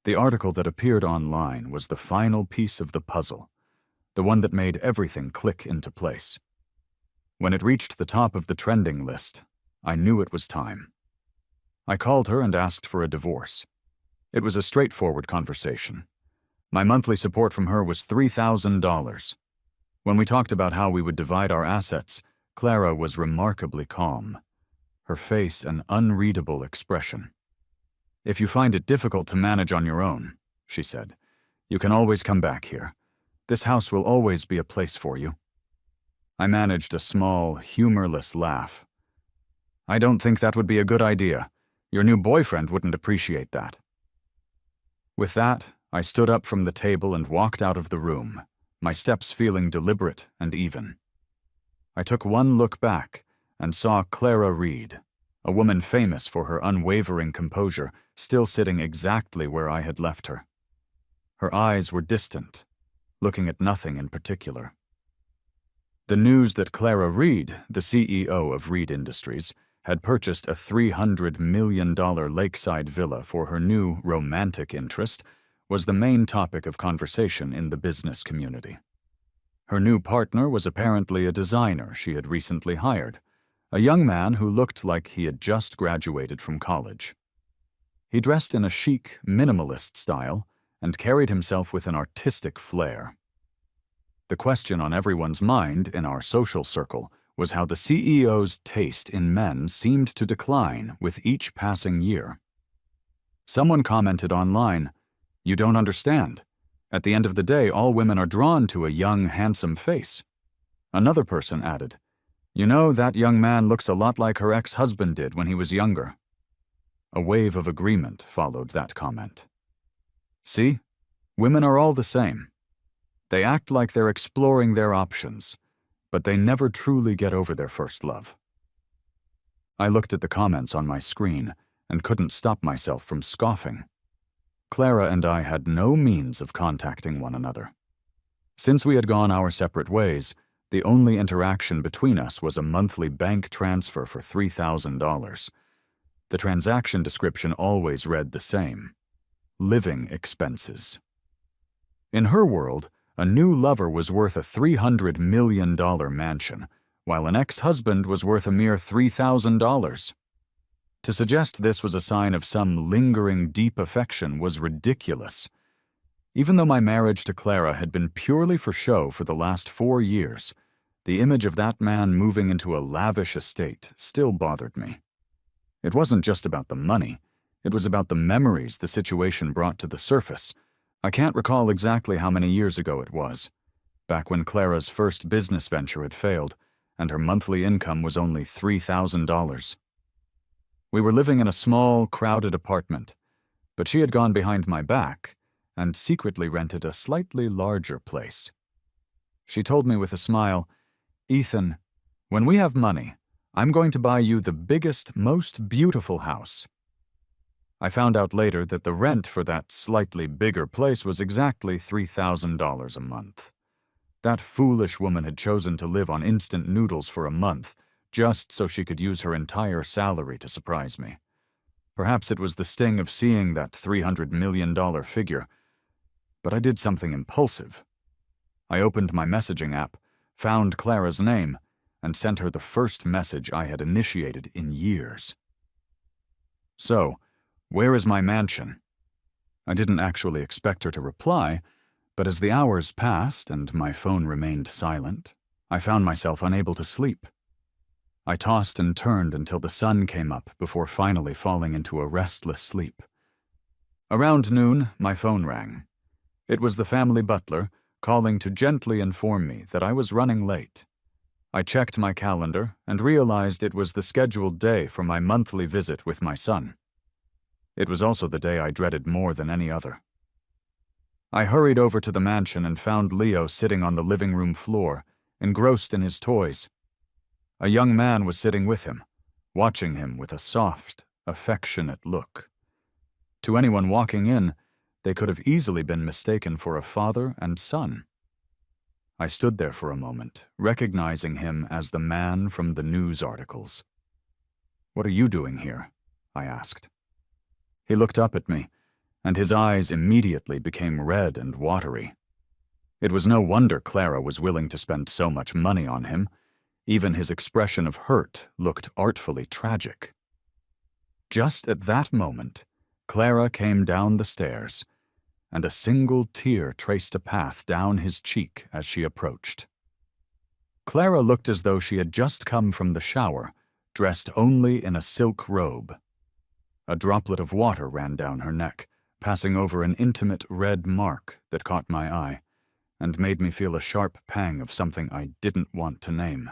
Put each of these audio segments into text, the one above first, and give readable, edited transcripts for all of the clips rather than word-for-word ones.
The article that appeared online was the final piece of the puzzle, the one that made everything click into place. When it reached the top of the trending list, I knew it was time. I called her and asked for a divorce. It was a straightforward conversation. My monthly support from her was $3,000. When we talked about how we would divide our assets, Clara was remarkably calm, her face an unreadable expression. "If you find it difficult to manage on your own," she said, "you can always come back here. This house will always be a place for you." I managed a small, humorless laugh. "I don't think that would be a good idea. Your new boyfriend wouldn't appreciate that." With that, I stood up from the table and walked out of the room, my steps feeling deliberate and even. I took one look back and saw Clara Reed, a woman famous for her unwavering composure, still sitting exactly where I had left her. Her eyes were distant, looking at nothing in particular. The news that Clara Reed, the CEO of Reed Industries, had purchased a $300 million lakeside villa for her new romantic interest was the main topic of conversation in the business community. Her new partner was apparently a designer she had recently hired, a young man who looked like he had just graduated from college. He dressed in a chic, minimalist style and carried himself with an artistic flair. The question on everyone's mind in our social circle was how the CEO's taste in men seemed to decline with each passing year. Someone commented online, "You don't understand. At the end of the day, all women are drawn to a young, handsome face." Another person added, "You know, that young man looks a lot like her ex-husband did when he was younger." A wave of agreement followed that comment. See, women are all the same. They act like they're exploring their options, but they never truly get over their first love. I looked at the comments on my screen and couldn't stop myself from scoffing. Clara and I had no means of contacting one another. Since we had gone our separate ways, the only interaction between us was a monthly bank transfer for $3,000. The transaction description always read the same: living expenses. In her world, a new lover was worth a $300 million mansion, while an ex-husband was worth a mere $3,000. To suggest this was a sign of some lingering deep affection was ridiculous. Even though my marriage to Clara had been purely for show for the last 4 years, the image of that man moving into a lavish estate still bothered me. It wasn't just about the money, it was about the memories the situation brought to the surface. I can't recall exactly how many years ago it was, back when Clara's first business venture had failed, and her monthly income was only $3,000. We were living in a small, crowded apartment, but she had gone behind my back and secretly rented a slightly larger place. She told me with a smile, "Ethan, when we have money, I'm going to buy you the biggest, most beautiful house." I found out later that the rent for that slightly bigger place was exactly $3,000 a month. That foolish woman had chosen to live on instant noodles for a month, just so she could use her entire salary to surprise me. Perhaps it was the sting of seeing that $300 million figure, but I did something impulsive. I opened my messaging app, found Clara's name, and sent her the first message I had initiated in years. "So, where is my mansion?" I didn't actually expect her to reply, but as the hours passed and my phone remained silent, I found myself unable to sleep. I tossed and turned until the sun came up before finally falling into a restless sleep. Around noon, my phone rang. It was the family butler calling to gently inform me that I was running late. I checked my calendar and realized it was the scheduled day for my monthly visit with my son. It was also the day I dreaded more than any other. I hurried over to the mansion and found Leo sitting on the living room floor, engrossed in his toys. A young man was sitting with him, watching him with a soft, affectionate look. To anyone walking in, they could have easily been mistaken for a father and son. I stood there for a moment, recognizing him as the man from the news articles. "What are you doing here?" I asked. He looked up at me, and his eyes immediately became red and watery. It was no wonder Clara was willing to spend so much money on him. Even his expression of hurt looked artfully tragic. Just at that moment, Clara came down the stairs, and a single tear traced a path down his cheek as she approached. Clara looked as though she had just come from the shower, dressed only in a silk robe. A droplet of water ran down her neck, passing over an intimate red mark that caught my eye and made me feel a sharp pang of something I didn't want to name.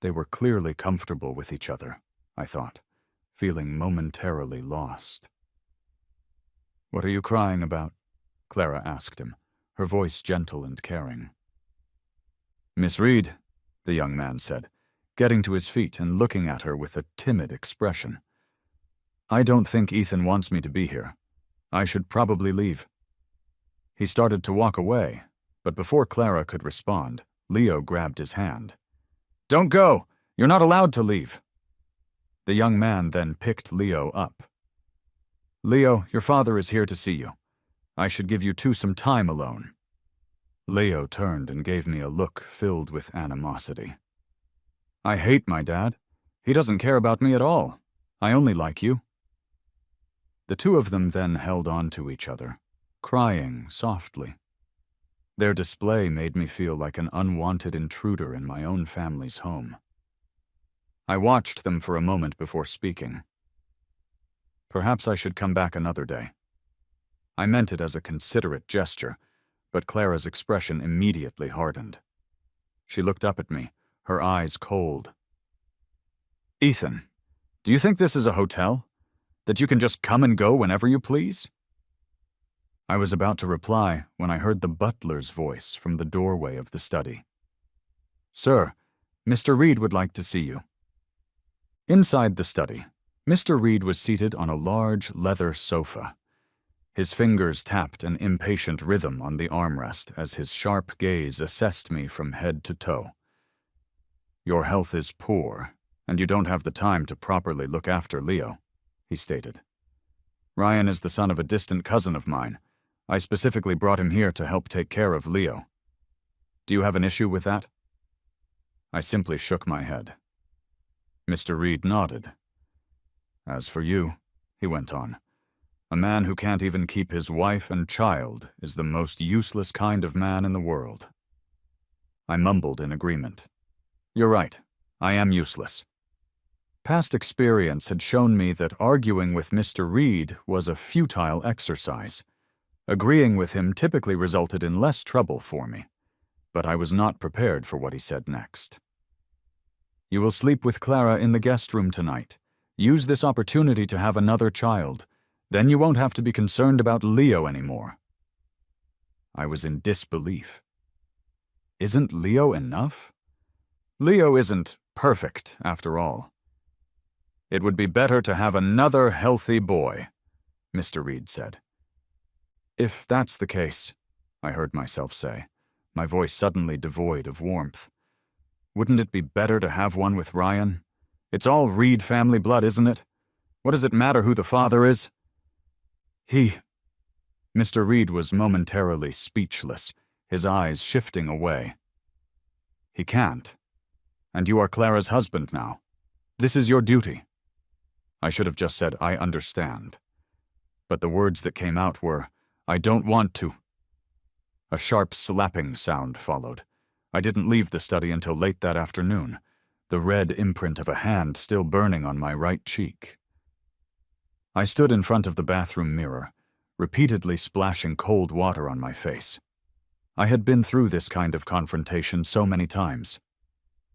They were clearly comfortable with each other, I thought, feeling momentarily lost. "What are you crying about?" Clara asked him, her voice gentle and caring. "Miss Reed," the young man said, getting to his feet and looking at her with a timid expression. "I don't think Ethan wants me to be here. I should probably leave." He started to walk away, but before Clara could respond, Leo grabbed his hand. "Don't go! You're not allowed to leave!" The young man then picked Leo up. "Leo, your father is here to see you. I should give you two some time alone." Leo turned and gave me a look filled with animosity. "I hate my dad. He doesn't care about me at all. I only like you." The two of them then held on to each other, crying softly. Their display made me feel like an unwanted intruder in my own family's home. I watched them for a moment before speaking. Perhaps I should come back another day. I meant it as a considerate gesture, but Clara's expression immediately hardened. She looked up at me, her eyes cold. "Ethan, do you think this is a hotel? That you can just come and go whenever you please?" I was about to reply when I heard the butler's voice from the doorway of the study. "Sir, Mr. Reed would like to see you." Inside the study, Mr. Reed was seated on a large leather sofa. His fingers tapped an impatient rhythm on the armrest as his sharp gaze assessed me from head to toe. "Your health is poor, and you don't have the time to properly look after Leo," he stated. "Ryan is the son of a distant cousin of mine. I specifically brought him here to help take care of Leo. Do you have an issue with that?" I simply shook my head. Mr. Reed nodded. "As for you," he went on, "a man who can't even keep his wife and child is the most useless kind of man in the world." I mumbled in agreement. "You're right. I am useless." Past experience had shown me that arguing with Mr. Reed was a futile exercise. Agreeing with him typically resulted in less trouble for me, but I was not prepared for what he said next. "You will sleep with Clara in the guest room tonight. Use this opportunity to have another child. Then you won't have to be concerned about Leo anymore." I was in disbelief. Isn't Leo enough? Leo isn't perfect, after all. "It would be better to have another healthy boy," Mr. Reed said. "If that's the case," I heard myself say, my voice suddenly devoid of warmth, "wouldn't it be better to have one with Ryan? It's all Reed family blood, isn't it? What does it matter who the father is?" Mr. Reed was momentarily speechless, his eyes shifting away. "He can't. And you are Clara's husband now. This is your duty." I should have just said, "I understand." But the words that came out were, "I don't want to." A sharp slapping sound followed. I didn't leave the study until late that afternoon, the red imprint of a hand still burning on my right cheek. I stood in front of the bathroom mirror, repeatedly splashing cold water on my face. I had been through this kind of confrontation so many times.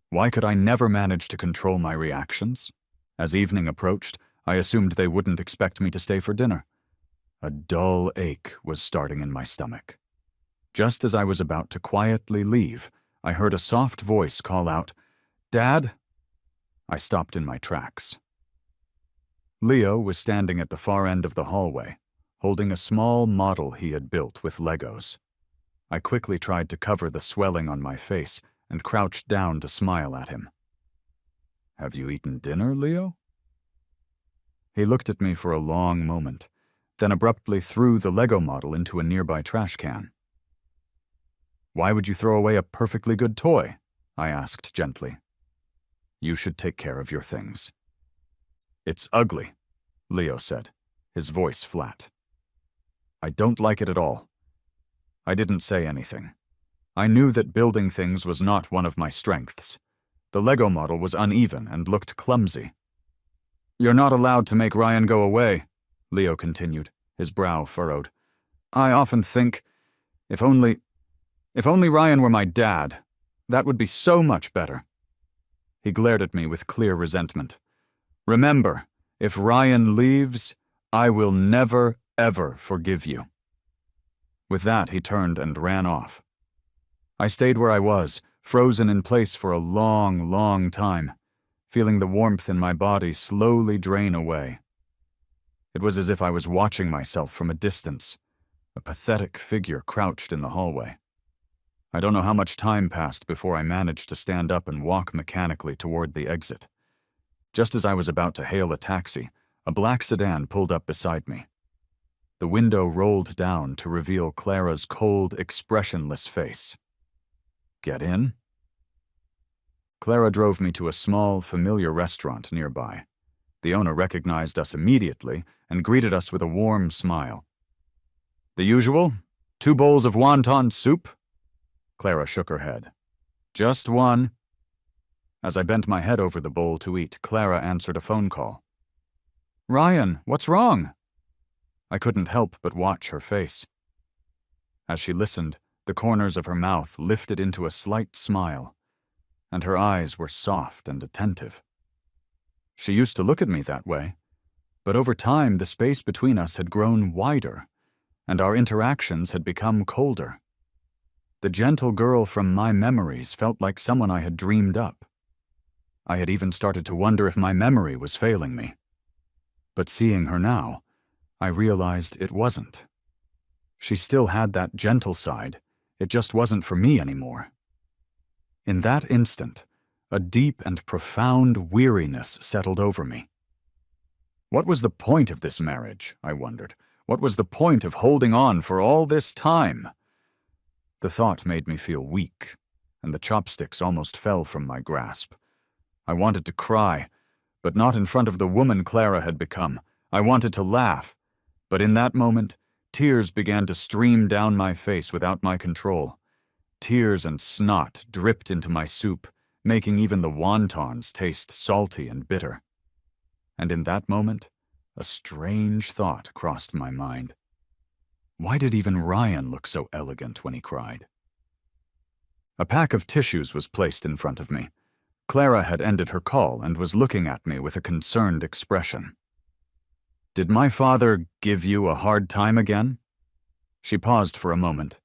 Why could I never manage to control my reactions? As evening approached, I assumed they wouldn't expect me to stay for dinner. A dull ache was starting in my stomach. Just as I was about to quietly leave, I heard a soft voice call out, "Dad?" I stopped in my tracks. Leo was standing at the far end of the hallway, holding a small model he had built with Legos. I quickly tried to cover the swelling on my face and crouched down to smile at him. "Have you eaten dinner, Leo?" He looked at me for a long moment, then abruptly threw the Lego model into a nearby trash can. "Why would you throw away a perfectly good toy?" I asked gently. "You should take care of your things." "It's ugly," Leo said, his voice flat. "I don't like it at all." I didn't say anything. I knew that building things was not one of my strengths. The Lego model was uneven and looked clumsy. "You're not allowed to make Ryan go away," Leo continued, his brow furrowed. "I often think, if only Ryan were my dad, that would be so much better." He glared at me with clear resentment. "Remember, if Ryan leaves, I will never, ever forgive you." With that, he turned and ran off. I stayed where I was, frozen in place for a long, long time, feeling the warmth in my body slowly drain away. It was as if I was watching myself from a distance, a pathetic figure crouched in the hallway. I don't know how much time passed before I managed to stand up and walk mechanically toward the exit. Just as I was about to hail a taxi, a black sedan pulled up beside me. The window rolled down to reveal Clara's cold, expressionless face. "Get in?" Clara drove me to a small, familiar restaurant nearby. The owner recognized us immediately and greeted us with a warm smile. "The usual? 2 bowls of wonton soup?" Clara shook her head. "Just one." As I bent my head over the bowl to eat, Clara answered a phone call. "Ryan, what's wrong?" I couldn't help but watch her face. As she listened, the corners of her mouth lifted into a slight smile, and her eyes were soft and attentive. She used to look at me that way, but over time the space between us had grown wider, and our interactions had become colder. The gentle girl from my memories felt like someone I had dreamed up. I had even started to wonder if my memory was failing me. But seeing her now, I realized it wasn't. She still had that gentle side, it just wasn't for me anymore. In that instant, a deep and profound weariness settled over me. What was the point of this marriage, I wondered? What was the point of holding on for all this time? The thought made me feel weak, and the chopsticks almost fell from my grasp. I wanted to cry, but not in front of the woman Clara had become. I wanted to laugh, but in that moment, tears began to stream down my face without my control. Tears and snot dripped into my soup, making even the wontons taste salty and bitter. And in that moment, a strange thought crossed my mind. Why did even Ryan look so elegant when he cried? A pack of tissues was placed in front of me. Clara had ended her call and was looking at me with a concerned expression. "Did my father give you a hard time again?" She paused for a moment.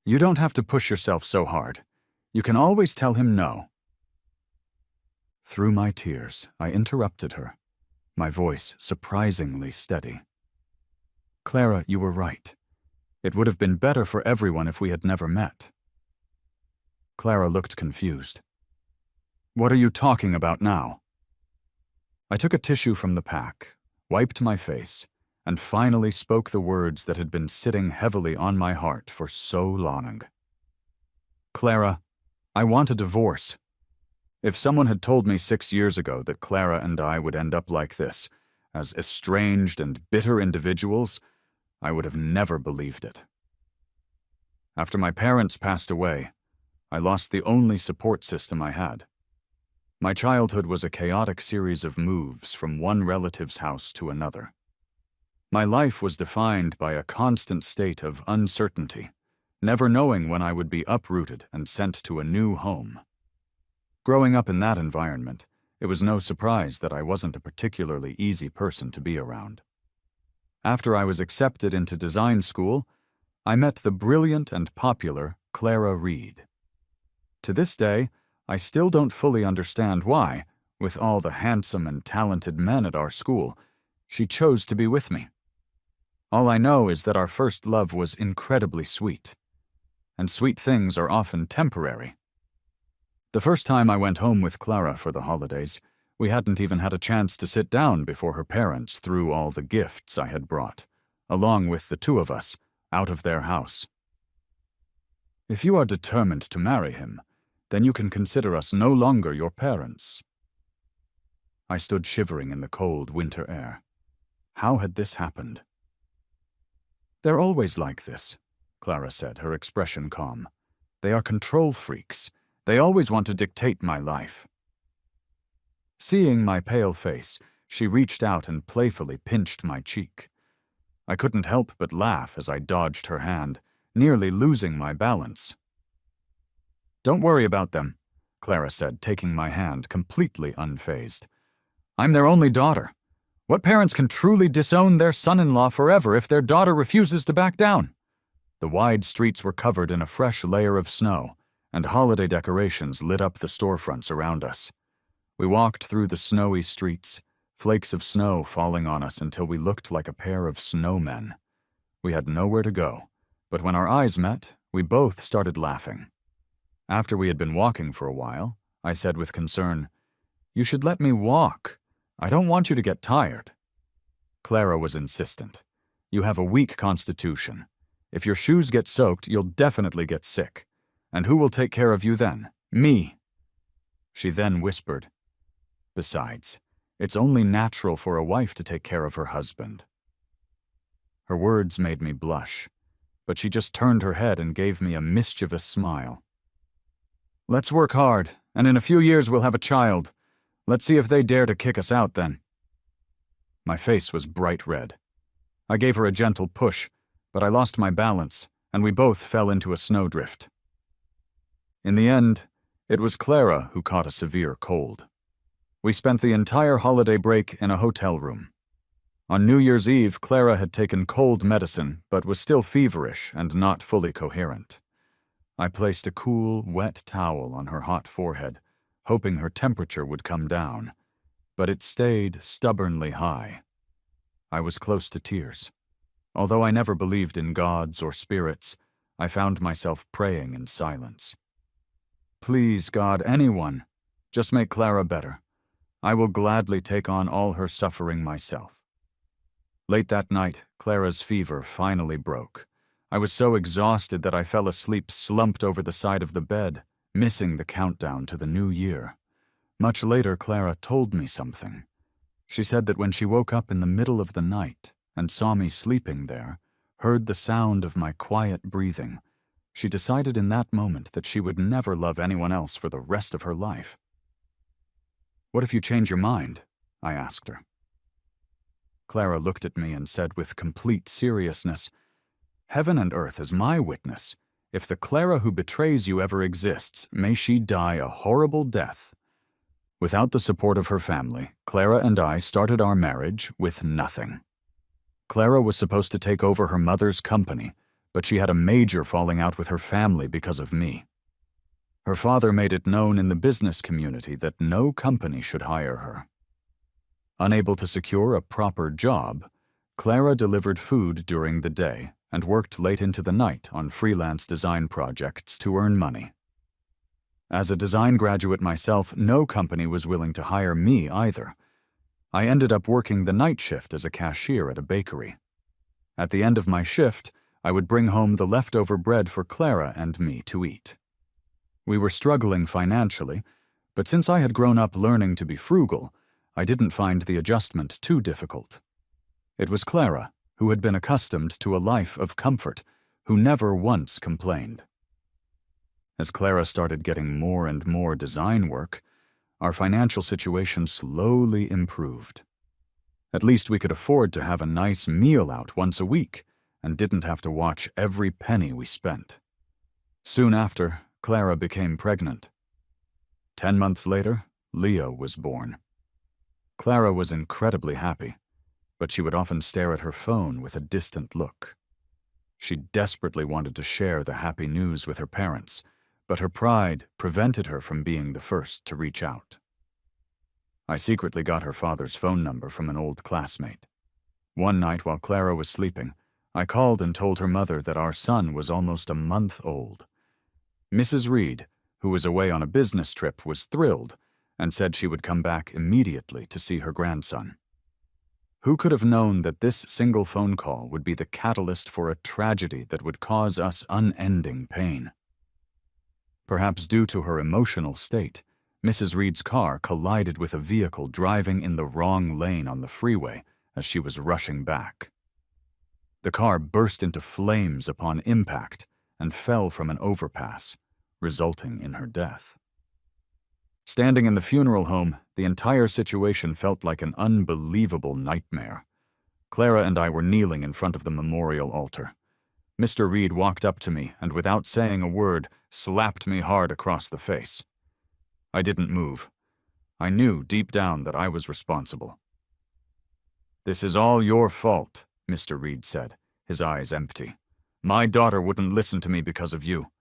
"You don't have to push yourself so hard. You can always tell him no." Through my tears, I interrupted her, my voice surprisingly steady. "Clara, you were right. It would have been better for everyone if we had never met." Clara looked confused. "What are you talking about now?" I took a tissue from the pack, wiped my face, and finally spoke the words that had been sitting heavily on my heart for so long. "Clara, I want a divorce." If someone had told me 6 years ago that Clara and I would end up like this, as estranged and bitter individuals, I would have never believed it. After my parents passed away, I lost the only support system I had. My childhood was a chaotic series of moves from one relative's house to another. My life was defined by a constant state of uncertainty, never knowing when I would be uprooted and sent to a new home. Growing up in that environment, it was no surprise that I wasn't a particularly easy person to be around. After I was accepted into design school, I met the brilliant and popular Clara Reed. To this day, I still don't fully understand why, with all the handsome and talented men at our school, she chose to be with me. All I know is that our first love was incredibly sweet, and sweet things are often temporary. The first time I went home with Clara for the holidays, We hadn't even had a chance to sit down before her parents threw all the gifts I had brought, along with the two of us, out of their house. If you are determined to marry him, then you can consider us no longer your parents. I stood shivering in the cold winter air. How had this happened? They're always like this, Clara said, her expression calm. They are control freaks. They always want to dictate my life. Seeing my pale face, she reached out and playfully pinched my cheek. I couldn't help but laugh as I dodged her hand, nearly losing my balance. Don't worry about them, Clara said, taking my hand, completely unfazed. I'm their only daughter. What parents can truly disown their son-in-law forever if their daughter refuses to back down? The wide streets were covered in a fresh layer of snow, and holiday decorations lit up the storefronts around us. We walked through the snowy streets, flakes of snow falling on us until we looked like a pair of snowmen. We had nowhere to go, but when our eyes met, we both started laughing. After we had been walking for a while, I said with concern, "You should let me walk. I don't want you to get tired." Clara was insistent. "You have a weak constitution. If your shoes get soaked, you'll definitely get sick. And who will take care of you then? Me." She then whispered, "Besides, it's only natural for a wife to take care of her husband." Her words made me blush, but she just turned her head and gave me a mischievous smile. "Let's work hard, and in a few years we'll have a child. Let's see if they dare to kick us out then." My face was bright red. I gave her a gentle push, but I lost my balance, and we both fell into a snowdrift. In the end, it was Clara who caught a severe cold. We spent the entire holiday break in a hotel room. On New Year's Eve, Clara had taken cold medicine, but was still feverish and not fully coherent. I placed a cool, wet towel on her hot forehead, hoping her temperature would come down, but it stayed stubbornly high. I was close to tears. Although I never believed in gods or spirits, I found myself praying in silence. "Please, God, anyone, just make Clara better. I will gladly take on all her suffering myself." Late that night, Clara's fever finally broke. I was so exhausted that I fell asleep slumped over the side of the bed, missing the countdown to the new year. Much later, Clara told me something. She said that when she woke up in the middle of the night and saw me sleeping there, heard the sound of my quiet breathing, she decided in that moment that she would never love anyone else for the rest of her life. "What if you change your mind?" I asked her. Clara looked at me and said with complete seriousness, "Heaven and earth is my witness. If the Clara who betrays you ever exists, may she die a horrible death." Without the support of her family, Clara and I started our marriage with nothing. Clara was supposed to take over her mother's company, but she had a major falling out with her family because of me. Her father made it known in the business community that no company should hire her. Unable to secure a proper job, Clara delivered food during the day and worked late into the night on freelance design projects to earn money. As a design graduate myself, no company was willing to hire me either. I ended up working the night shift as a cashier at a bakery. At the end of my shift, I would bring home the leftover bread for Clara and me to eat. We were struggling financially, but since I had grown up learning to be frugal, I didn't find the adjustment too difficult. It was Clara, who had been accustomed to a life of comfort, who never once complained. As Clara started getting more and more design work, our financial situation slowly improved. At least we could afford to have a nice meal out once a week and didn't have to watch every penny we spent. Soon after, Clara became pregnant. 10 months later, Leo was born. Clara was incredibly happy, but she would often stare at her phone with a distant look. She desperately wanted to share the happy news with her parents, but her pride prevented her from being the first to reach out. I secretly got her father's phone number from an old classmate. One night while Clara was sleeping, I called and told her mother that our son was almost a month old. Mrs. Reed, who was away on a business trip, was thrilled, and said she would come back immediately to see her grandson. Who could have known that this single phone call would be the catalyst for a tragedy that would cause us unending pain? Perhaps due to her emotional state, Mrs. Reed's car collided with a vehicle driving in the wrong lane on the freeway as she was rushing back. The car burst into flames upon impact and fell from an overpass, resulting in her death. Standing in the funeral home, the entire situation felt like an unbelievable nightmare. Clara and I were kneeling in front of the memorial altar. Mr. Reed walked up to me and, without saying a word, slapped me hard across the face. I didn't move. I knew deep down that I was responsible. "This is all your fault," Mr. Reed said, his eyes empty. "My daughter wouldn't listen to me because of you.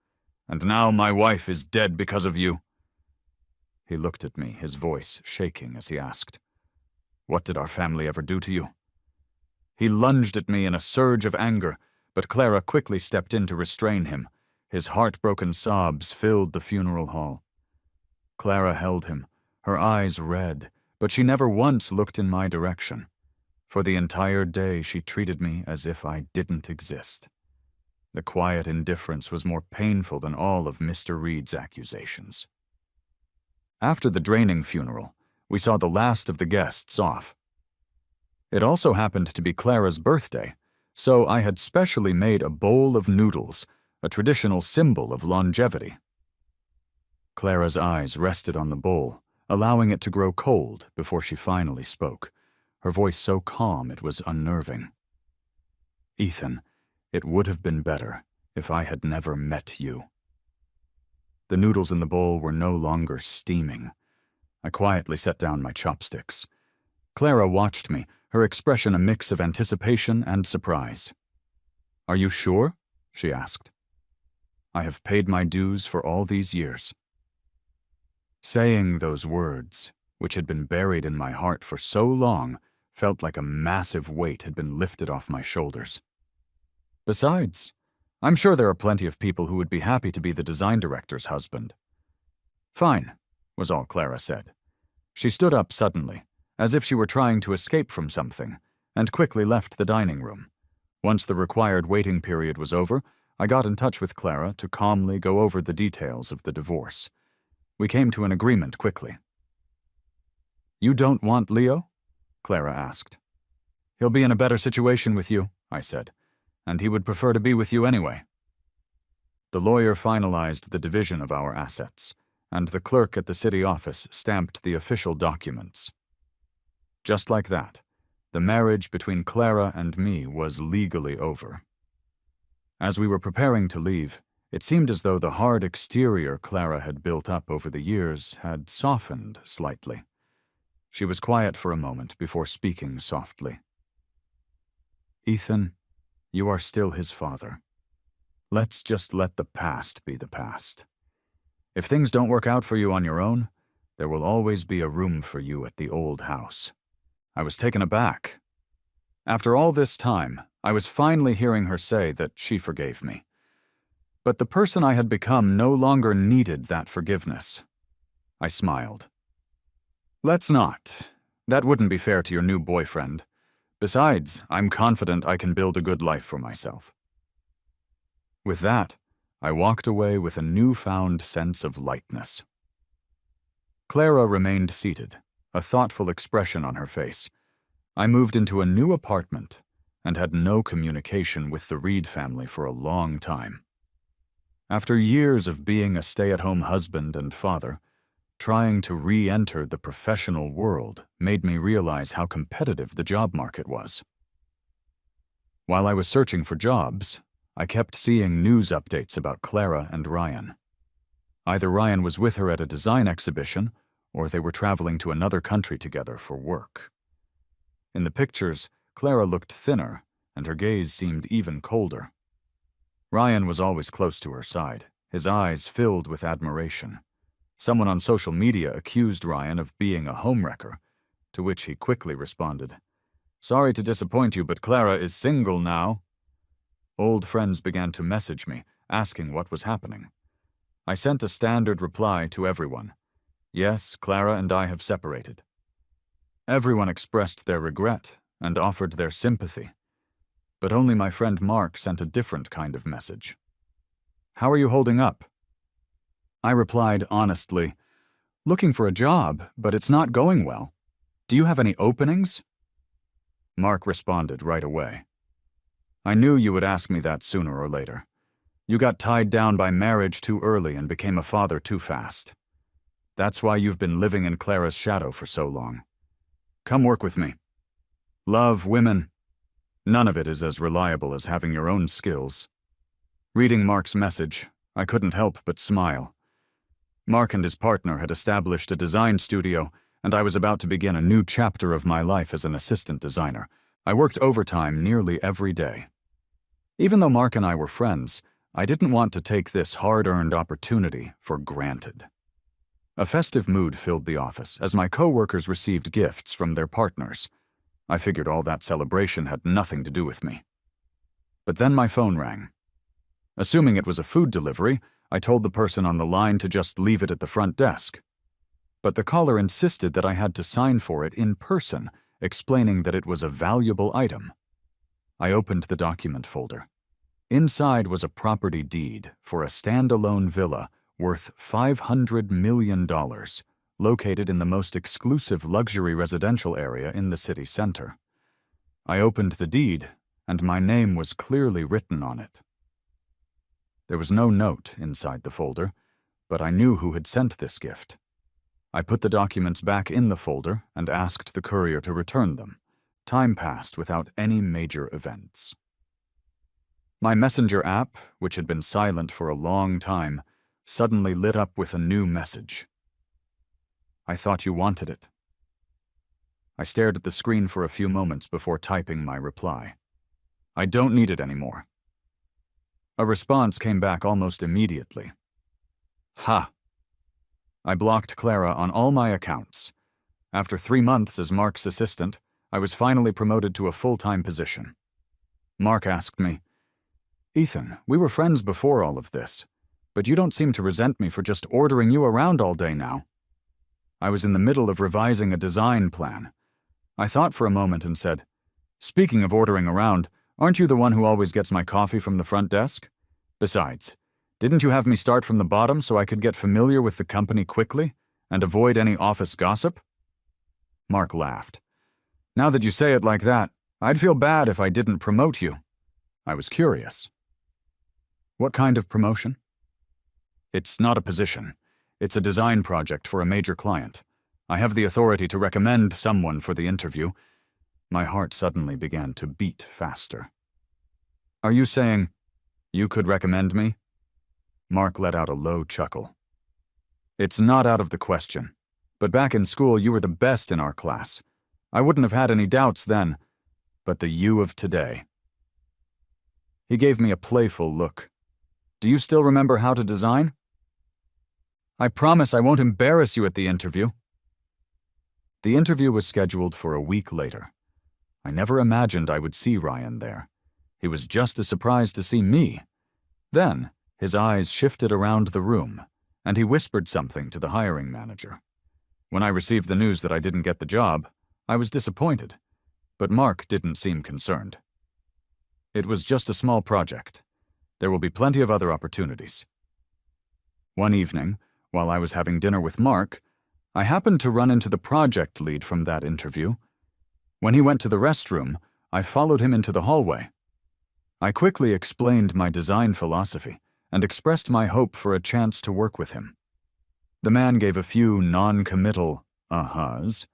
And now my wife is dead because of you." He looked at me, his voice shaking as he asked, "What did our family ever do to you?" He lunged at me in a surge of anger, but Clara quickly stepped in to restrain him. His heartbroken sobs filled the funeral hall. Clara held him, her eyes red, but she never once looked in my direction. For the entire day, she treated me as if I didn't exist. The quiet indifference was more painful than all of Mr. Reed's accusations. After the draining funeral, we saw the last of the guests off. It also happened to be Clara's birthday, so I had specially made a bowl of noodles, a traditional symbol of longevity. Clara's eyes rested on the bowl, allowing it to grow cold before she finally spoke, her voice so calm it was unnerving. "Ethan, it would have been better if I had never met you." The noodles in the bowl were no longer steaming. I quietly set down my chopsticks. Clara watched me, her expression a mix of anticipation and surprise. "Are you sure?" she asked. "I have paid my dues for all these years." Saying those words, which had been buried in my heart for so long, felt like a massive weight had been lifted off my shoulders. Besides, I'm sure there are plenty of people who would be happy to be the design director's husband. "Fine," was all Clara said. She stood up suddenly, as if she were trying to escape from something, and quickly left the dining room. Once the required waiting period was over, I got in touch with Clara to calmly go over the details of the divorce. We came to an agreement quickly. "You don't want Leo?" Clara asked. "He'll be in a better situation with you," I said, "and he would prefer to be with you anyway." The lawyer finalized the division of our assets, and the clerk at the city office stamped the official documents. Just like that, the marriage between Clara and me was legally over. As we were preparing to leave, it seemed as though the hard exterior Clara had built up over the years had softened slightly. She was quiet for a moment before speaking softly. "Ethan, you are still his father. Let's just let the past be the past. If things don't work out for you on your own, there will always be a room for you at the old house." I was taken aback. After all this time, I was finally hearing her say that she forgave me. But the person I had become no longer needed that forgiveness. I smiled. "Let's not. That wouldn't be fair to your new boyfriend. Besides, I'm confident I can build a good life for myself." With that, I walked away with a newfound sense of lightness. Clara remained seated, a thoughtful expression on her face. I moved into a new apartment and had no communication with the Reed family for a long time. After years of being a stay-at-home husband and father, trying to re-enter the professional world made me realize how competitive the job market was. While I was searching for jobs, I kept seeing news updates about Clara and Ryan. Either Ryan was with her at a design exhibition, or they were traveling to another country together for work. In the pictures, Clara looked thinner, and her gaze seemed even colder. Ryan was always close to her side, his eyes filled with admiration. Someone on social media accused Ryan of being a homewrecker, to which he quickly responded, "Sorry to disappoint you, but Clara is single now." Old friends began to message me, asking what was happening. I sent a standard reply to everyone. Yes, Clara and I have separated. Everyone expressed their regret and offered their sympathy, but only my friend Mark sent a different kind of message. How are you holding up? I replied honestly, looking for a job, but it's not going well. Do you have any openings? Mark responded right away. I knew you would ask me that sooner or later. You got tied down by marriage too early and became a father too fast. That's why you've been living in Clara's shadow for so long. Come work with me. Love, women. None of it is as reliable as having your own skills. Reading Mark's message, I couldn't help but smile. Mark and his partner had established a design studio, and I was about to begin a new chapter of my life as an assistant designer. I worked overtime nearly every day. Even though Mark and I were friends, I didn't want to take this hard-earned opportunity for granted. A festive mood filled the office as my co-workers received gifts from their partners. I figured all that celebration had nothing to do with me. But then my phone rang. Assuming it was a food delivery, I told the person on the line to just leave it at the front desk. But the caller insisted that I had to sign for it in person, explaining that it was a valuable item. I opened the document folder. Inside was a property deed for a standalone villa worth $500 million, located in the most exclusive luxury residential area in the city center. I opened the deed, and my name was clearly written on it. There was no note inside the folder, but I knew who had sent this gift. I put the documents back in the folder and asked the courier to return them. Time passed without any major events. My messenger app, which had been silent for a long time, suddenly lit up with a new message. I thought you wanted it. I stared at the screen for a few moments before typing my reply. I don't need it anymore. A response came back almost immediately. Ha! I blocked Clara on all my accounts. After 3 months as Mark's assistant, I was finally promoted to a full-time position. Mark asked me, Ethan, we were friends before all of this, but you don't seem to resent me for just ordering you around all day now. I was in the middle of revising a design plan. I thought for a moment and said, Speaking of ordering around, aren't you the one who always gets my coffee from the front desk? Besides, didn't you have me start from the bottom so I could get familiar with the company quickly and avoid any office gossip? Mark laughed. Now that you say it like that, I'd feel bad if I didn't promote you. I was curious. What kind of promotion? It's not a position. It's a design project for a major client. I have the authority to recommend someone for the interview. My heart suddenly began to beat faster. Are you saying, you could recommend me? Mark let out a low chuckle. It's not out of the question. But back in school, you were the best in our class. I wouldn't have had any doubts then, but the you of today. He gave me a playful look. Do you still remember how to design? I promise I won't embarrass you at the interview. The interview was scheduled for a week later. I never imagined I would see Ryan there. He was just as surprised to see me. Then, his eyes shifted around the room, and he whispered something to the hiring manager. When I received the news that I didn't get the job, I was disappointed, but Mark didn't seem concerned. It was just a small project. There will be plenty of other opportunities. One evening, while I was having dinner with Mark, I happened to run into the project lead from that interview. When he went to the restroom, I followed him into the hallway. I quickly explained my design philosophy and expressed my hope for a chance to work with him. The man gave a few non-committal uh-huhs,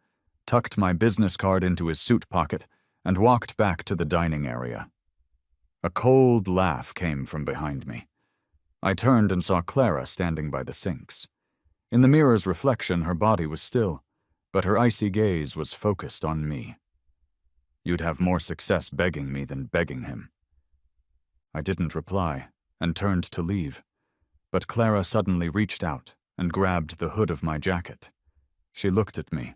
tucked my business card into his suit pocket, and walked back to the dining area. A cold laugh came from behind me. I turned and saw Clara standing by the sinks. In the mirror's reflection, her body was still, but her icy gaze was focused on me. You'd have more success begging me than begging him. I didn't reply and turned to leave, but Clara suddenly reached out and grabbed the hood of my jacket. She looked at me,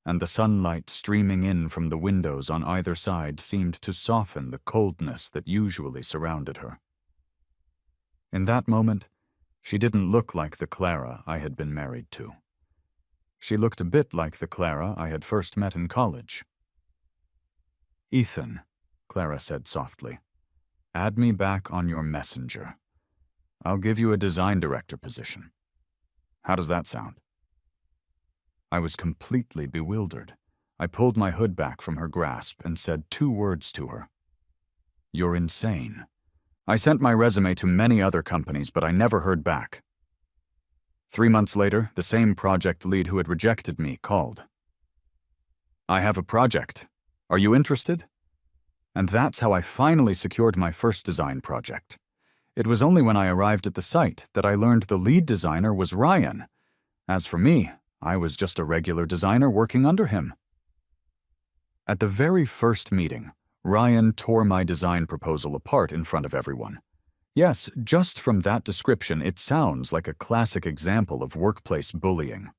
and the sunlight streaming in from the windows on either side seemed to soften the coldness that usually surrounded her. In that moment, she didn't look like the Clara I had been married to. She looked a bit like the Clara I had first met in college. "Ethan," Clara said softly, "add me back on your messenger. I'll give you a design director position. How does that sound?" I was completely bewildered. I pulled my hood back from her grasp and said 2 words to her. "You're insane. I sent my resume to many other companies, but I never heard back." 3 months later, the same project lead who had rejected me called. "I have a project. Are you interested?" And that's how I finally secured my first design project. It was only when I arrived at the site that I learned the lead designer was Ryan. As for me, I was just a regular designer working under him. At the very first meeting, Ryan tore my design proposal apart in front of everyone. Yes, just from that description, it sounds like a classic example of workplace bullying.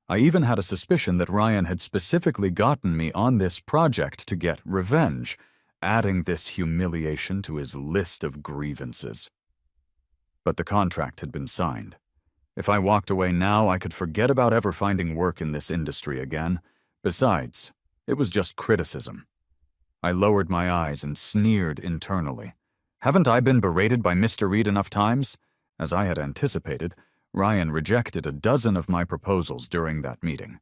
I even had a suspicion that Ryan had specifically gotten me on this project to get revenge, adding this humiliation to his list of grievances. But the contract had been signed. If I walked away now, I could forget about ever finding work in this industry again. Besides, it was just criticism. I lowered my eyes and sneered internally. Haven't I been berated by Mr. Reed enough times? As I had anticipated, Ryan rejected a dozen of my proposals during that meeting.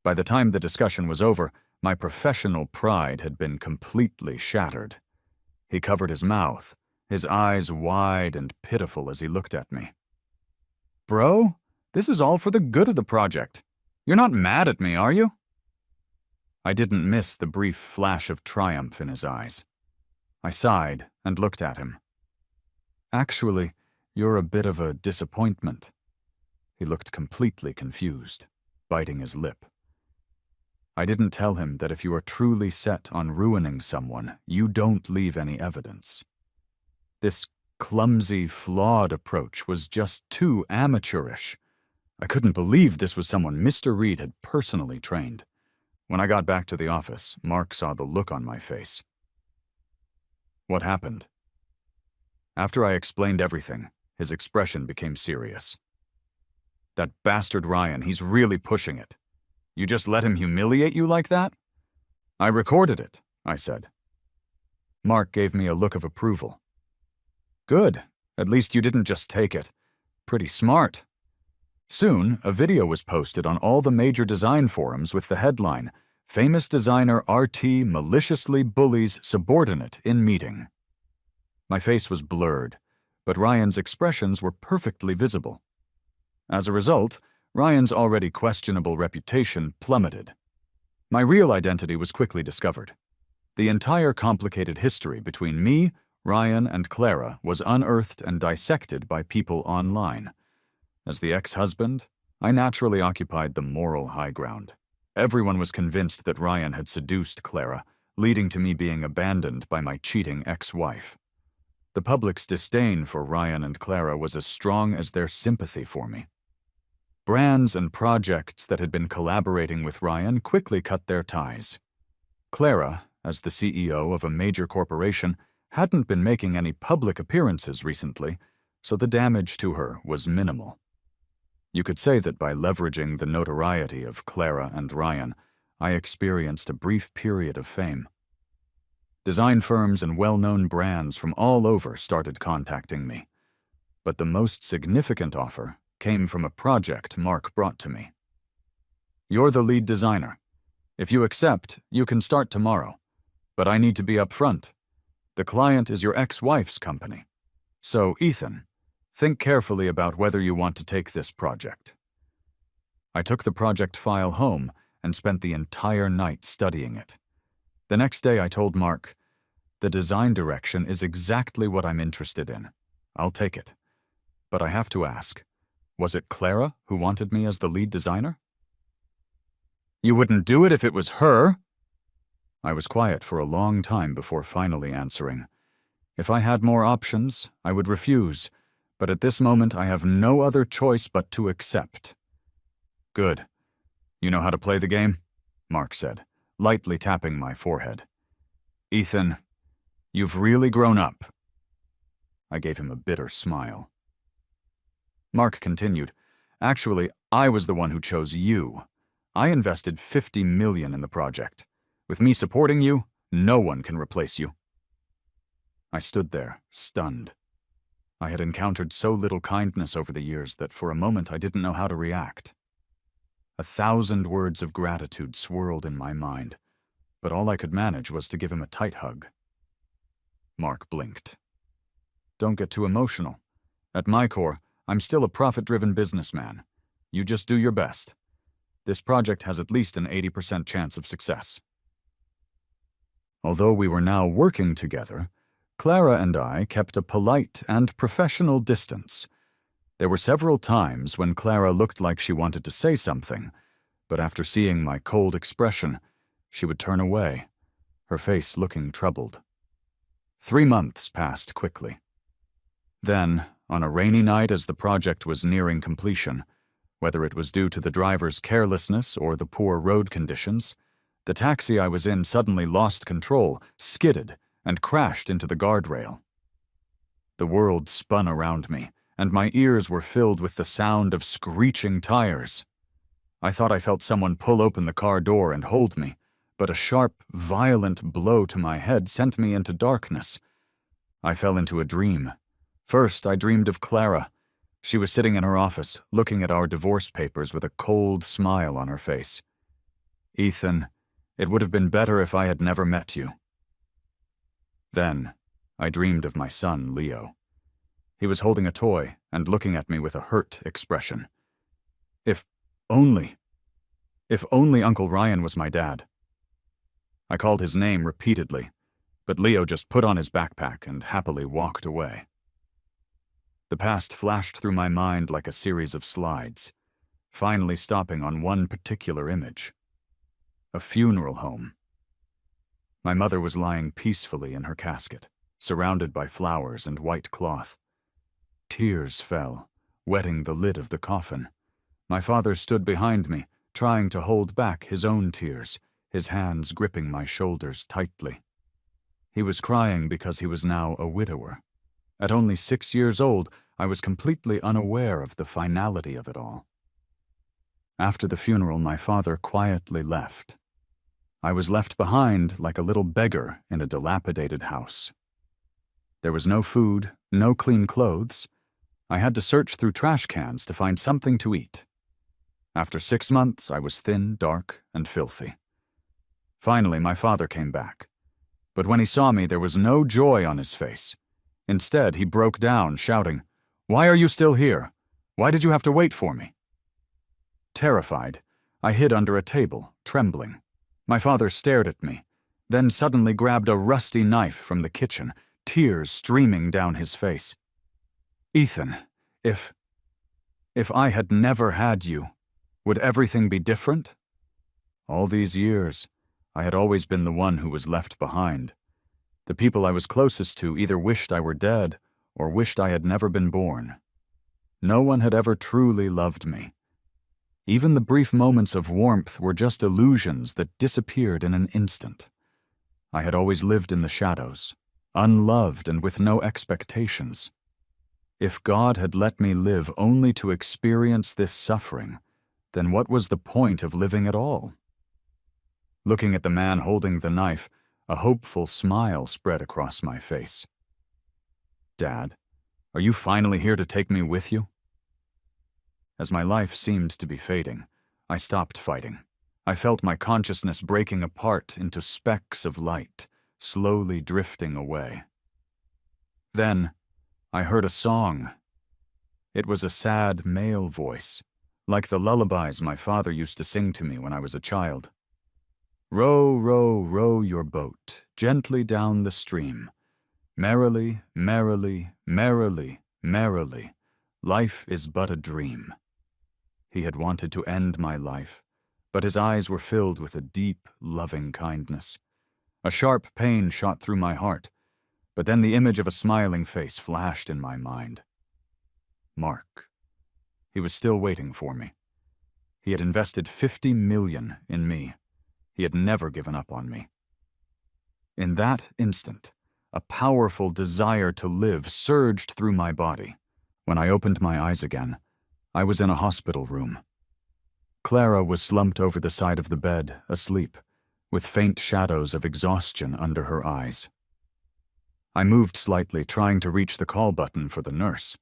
By the time the discussion was over, my professional pride had been completely shattered. He covered his mouth, his eyes wide and pitiful as he looked at me. "Bro, this is all for the good of the project. You're not mad at me, are you?" I didn't miss the brief flash of triumph in his eyes. I sighed and looked at him. "Actually, you're a bit of a disappointment." He looked completely confused, biting his lip. I didn't tell him that if you are truly set on ruining someone, you don't leave any evidence. This clumsy, flawed approach was just too amateurish. I couldn't believe this was someone Mr. Reed had personally trained. When I got back to the office, Mark saw the look on my face. "What happened?" After I explained everything, his expression became serious. "That bastard Ryan, he's really pushing it. You just let him humiliate you like that?" "I recorded it," I said. Mark gave me a look of approval. "Good. At least you didn't just take it. Pretty smart." Soon, a video was posted on all the major design forums with the headline, "Famous designer RT maliciously bullies subordinate in meeting." My face was blurred, but Ryan's expressions were perfectly visible. As a result, Ryan's already questionable reputation plummeted. My real identity was quickly discovered. The entire complicated history between me, Ryan, and Clara was unearthed and dissected by people online. As the ex-husband, I naturally occupied the moral high ground. Everyone was convinced that Ryan had seduced Clara, leading to me being abandoned by my cheating ex-wife. The public's disdain for Ryan and Clara was as strong as their sympathy for me. Brands and projects that had been collaborating with Ryan quickly cut their ties. Clara, as the CEO of a major corporation, hadn't been making any public appearances recently, so the damage to her was minimal. You could say that by leveraging the notoriety of Clara and Ryan, I experienced a brief period of fame. Design firms and well-known brands from all over started contacting me. But the most significant offer came from a project Mark brought to me. "You're the lead designer. If you accept, you can start tomorrow. But I need to be upfront. The client is your ex-wife's company. So, Ethan, think carefully about whether you want to take this project." I took the project file home and spent the entire night studying it. The next day I told Mark, "The design direction is exactly what I'm interested in. I'll take it. But I have to ask, was it Clara who wanted me as the lead designer?" "You wouldn't do it if it was her." I was quiet for a long time before finally answering. If I had more options, I would refuse, but at this moment I have no other choice but to accept. "Good. You know how to play the game?" Mark said, lightly tapping my forehead. "Ethan, you've really grown up." I gave him a bitter smile. Mark continued, "Actually, I was the one who chose you. I invested $50 million in the project. With me supporting you, no one can replace you." I stood there, stunned. I had encountered so little kindness over the years that for a moment I didn't know how to react. 1,000 words of gratitude swirled in my mind, but all I could manage was to give him a tight hug. Mark blinked. "Don't get too emotional. At my core, I'm still a profit-driven businessman. You just do your best. This project has at least an 80% chance of success." Although we were now working together, Clara and I kept a polite and professional distance. There were several times when Clara looked like she wanted to say something, but after seeing my cold expression, she would turn away, her face looking troubled. 3 months passed quickly. Then, on a rainy night as the project was nearing completion, whether it was due to the driver's carelessness or the poor road conditions, the taxi I was in suddenly lost control, skidded, and crashed into the guardrail. The world spun around me, and my ears were filled with the sound of screeching tires. I thought I felt someone pull open the car door and hold me, but a sharp, violent blow to my head sent me into darkness. I fell into a dream. First, I dreamed of Clara. She was sitting in her office, looking at our divorce papers with a cold smile on her face. "Ethan, it would have been better if I had never met you." Then, I dreamed of my son, Leo. He was holding a toy and looking at me with a hurt expression. If only Uncle Ryan was my dad. I called his name repeatedly, but Leo just put on his backpack and happily walked away. The past flashed through my mind like a series of slides, finally stopping on one particular image. A funeral home. My mother was lying peacefully in her casket, surrounded by flowers and white cloth. Tears fell, wetting the lid of the coffin. My father stood behind me, trying to hold back his own tears, his hands gripping my shoulders tightly. He was crying because he was now a widower. At only 6 years old, I was completely unaware of the finality of it all. After the funeral, my father quietly left. I was left behind like a little beggar in a dilapidated house. There was no food, no clean clothes. I had to search through trash cans to find something to eat. After 6 months, I was thin, dark, and filthy. Finally, my father came back. But when he saw me, there was no joy on his face. Instead, he broke down, shouting, "Why are you still here? Why did you have to wait for me?" Terrified, I hid under a table, trembling. My father stared at me, then suddenly grabbed a rusty knife from the kitchen, tears streaming down his face. "Ethan, if I had never had you, would everything be different?" All these years, I had always been the one who was left behind. The people I was closest to either wished I were dead or wished I had never been born. No one had ever truly loved me. Even the brief moments of warmth were just illusions that disappeared in an instant. I had always lived in the shadows, unloved and with no expectations. If God had let me live only to experience this suffering, then what was the point of living at all? Looking at the man holding the knife, a hopeful smile spread across my face. "Dad, are you finally here to take me with you?" As my life seemed to be fading, I stopped fighting. I felt my consciousness breaking apart into specks of light, slowly drifting away. Then, I heard a song. It was a sad male voice, like the lullabies my father used to sing to me when I was a child. "Row, row, row your boat gently down the stream. Merrily, merrily, merrily, merrily, life is but a dream." He had wanted to end my life, but his eyes were filled with a deep, loving kindness. A sharp pain shot through my heart, but then the image of a smiling face flashed in my mind. Mark. He was still waiting for me. He had invested $50 million in me. He had never given up on me. In that instant, a powerful desire to live surged through my body. When I opened my eyes again, I was in a hospital room. Clara was slumped over the side of the bed, asleep, with faint shadows of exhaustion under her eyes. I moved slightly, trying to reach the call button for the nurse,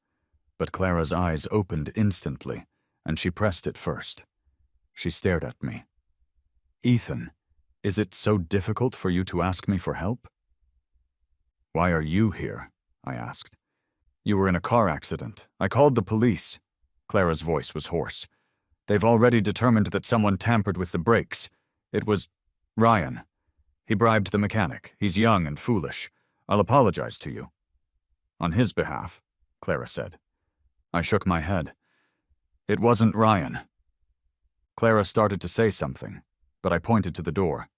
but Clara's eyes opened instantly, and she pressed it first. She stared at me. "Ethan, is it so difficult for you to ask me for help?" "Why are you here?" I asked. "You were in a car accident. I called the police." Clara's voice was hoarse. "They've already determined that someone tampered with the brakes. It was Ryan. He bribed the mechanic. He's young and foolish. I'll apologize to you." "On his behalf," Clara said. I shook my head. "It wasn't Ryan." Clara started to say something, but I pointed to the door.